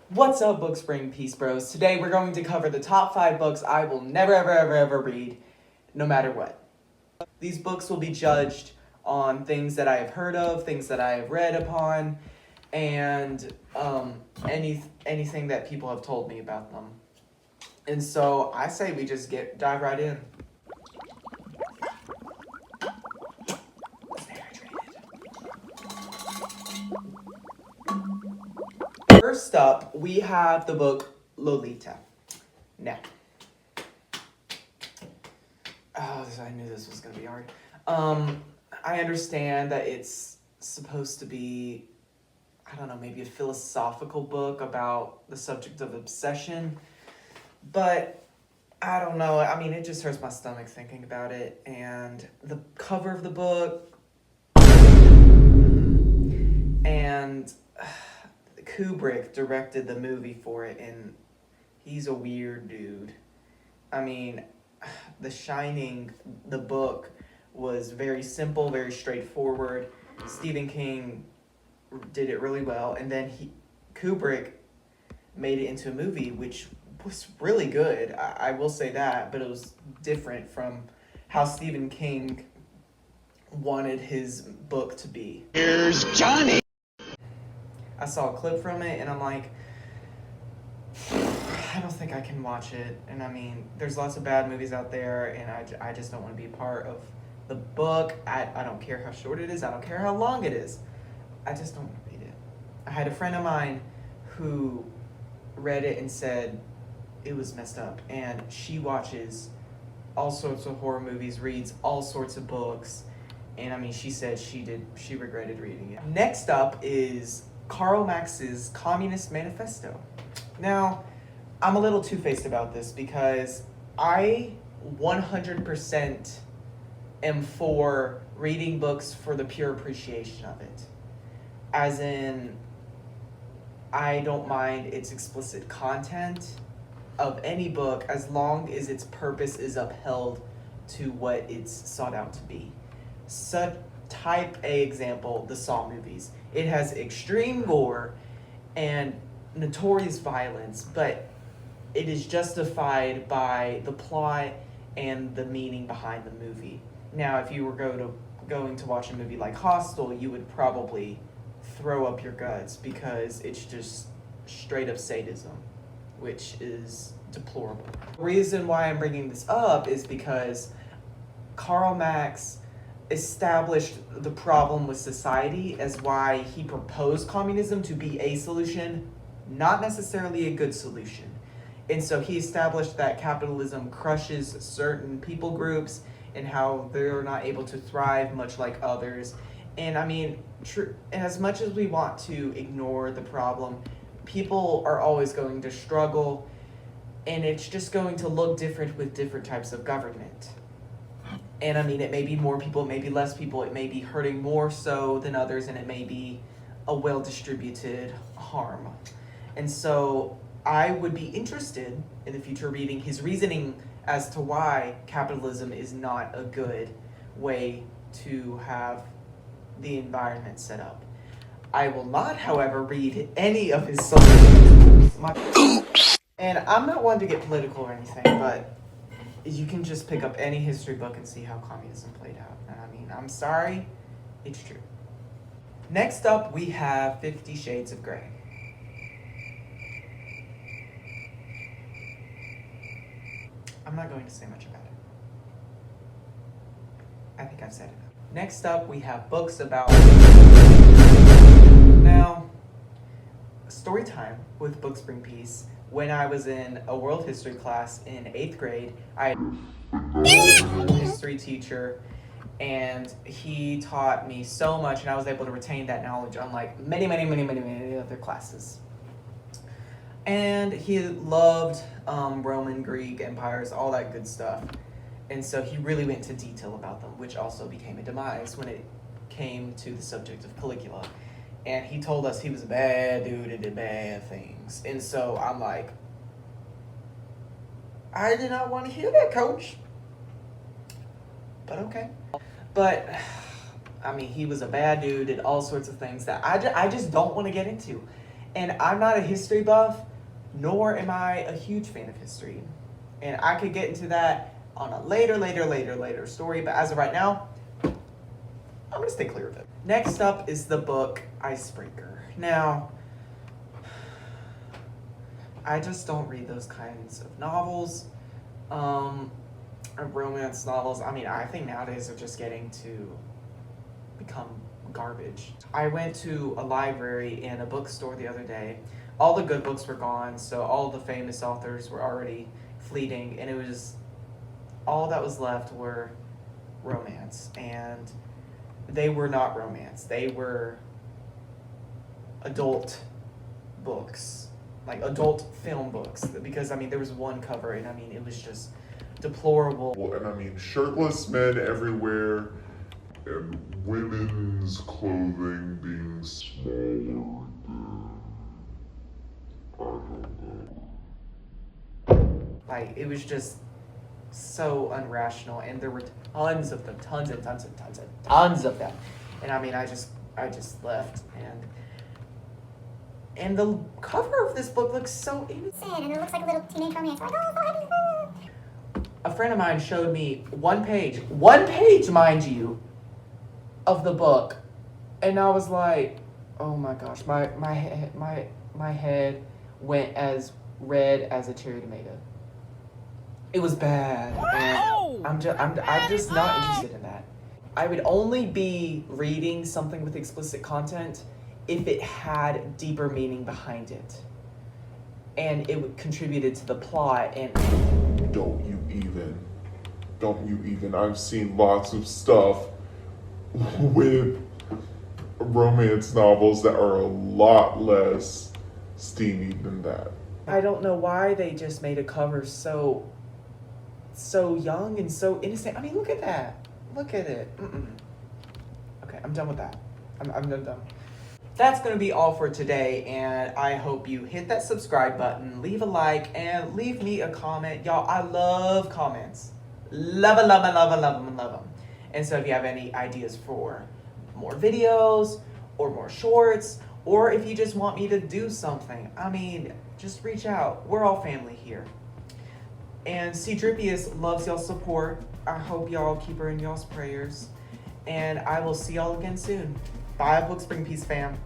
What's up, Book Spring Peace Bros? Today we're going to cover the top 5 books I will never, ever, ever, ever read, no matter what. These books will be judged on things that I have heard of, things that I have read upon, and anything that people have told me about them. And so I say we just dive right in. Stay hydrated. First up, we have the book Lolita. Now, I knew this was gonna be hard. I understand that it's supposed to be, I don't know, maybe a philosophical book about the subject of obsession, but I don't know. I mean, it just hurts my stomach thinking about it. And the cover of the book, and Kubrick directed the movie for it, and he's a weird dude. I mean, The Shining, the book, was very simple, very straightforward. Stephen King did it really well, and then Kubrick made it into a movie, which was really good. I will say that, but it was different from how Stephen King wanted his book to be. Here's Johnny! I saw a clip from it, and I'm like, I don't think I can watch it. And I mean, there's lots of bad movies out there, and I just don't want to be a part of the book. I don't care how short it is. I don't care how long it is. I just don't want to read it. I had a friend of mine who read it and said it was messed up. And she watches all sorts of horror movies, reads all sorts of books. And I mean, she said she regretted reading it. Next up is Karl Marx's Communist Manifesto. Now, I'm a little two-faced about this because I 100% am for reading books for the pure appreciation of it. As in, I don't mind its explicit content of any book as long as its purpose is upheld to what it's sought out to be. Type A example, the Saw movies. It has extreme gore and notorious violence, but it is justified by the plot and the meaning behind the movie. Now, if you were going to watch a movie like Hostel, you would probably throw up your guts because it's just straight up sadism, which is deplorable. The reason why I'm bringing this up is because Karl Marx established the problem with society as why he proposed communism to be a solution, not necessarily a good solution. And so he established that capitalism crushes certain people groups and how they're not able to thrive much like others. And I mean, as much as we want to ignore the problem, people are always going to struggle, and it's just going to look different with different types of government. And I mean, it may be more people, it may be less people, it may be hurting more so than others, and it may be a well-distributed harm. And so I would be interested in the future reading his reasoning as to why capitalism is not a good way to have the environment set up. I will not, however, read any of his solutions. And I'm not one to get political or anything, but you can just pick up any history book and see how communism played out. And I mean, I'm sorry, it's true. Next up, we have 50 Shades of Grey. I'm not going to say much about it. I think I've said enough. Next up, we have books about... Now, story time with Book Spring Peace. When I was in a world history class in 8th grade, I had a history teacher, and he taught me so much, and I was able to retain that knowledge unlike many other classes. And he loved Roman, Greek empires, all that good stuff. And so he really went into detail about them, which also became a demise when it came to the subject of Caligula. And he told us he was a bad dude and did bad things. And so I'm like, I did not want to hear that, coach. But okay. But, I mean, he was a bad dude, did all sorts of things that I just don't want to get into. And I'm not a history buff, nor am I a huge fan of history. And I could get into that on a later story, but as of right now, I'm gonna stay clear of it. Next up is the book Icebreaker. Now, I just don't read those kinds of novels, romance novels. I mean, I think nowadays they're just getting to become garbage. I went to a library and a bookstore the other day. All the good books were gone, so all the famous authors were already fleeting, and it was all that was left were romance, and they were not romance. They were adult books, like adult film books, because I mean there was one cover and I mean it was just deplorable. And I mean shirtless men everywhere and women's clothing being smaller than, I don't know. Like it was just so unrational, and there were tons of them, tons of them. And I mean I just left, and the cover of this book looks so innocent, and it looks like a little teenage romance. Like, oh, a friend of mine showed me one page, mind you, of the book, and I was like, oh my gosh, my head went as red as a cherry tomato. It was bad, and I'm just not interested in that. I would only be reading something with explicit content if it had deeper meaning behind it, and it contributed to the plot. And Don't you even. I've seen lots of stuff with romance novels that are a lot less steamy than that. I don't know why they just made a cover so young and so innocent. I mean, look at that. Look at it. Okay, I'm done with that. I'm done. That's going to be all for today, and I hope you hit that subscribe button, leave a like, and leave me a comment. Y'all, I love comments. Love them. And so if you have any ideas for more videos or more shorts, or if you just want me to do something, I mean, just reach out. We're all family here. And C. Dripius loves y'all's support. I hope y'all keep her in y'all's prayers. And I will see y'all again soon. Bye, Book Spring Peace fam.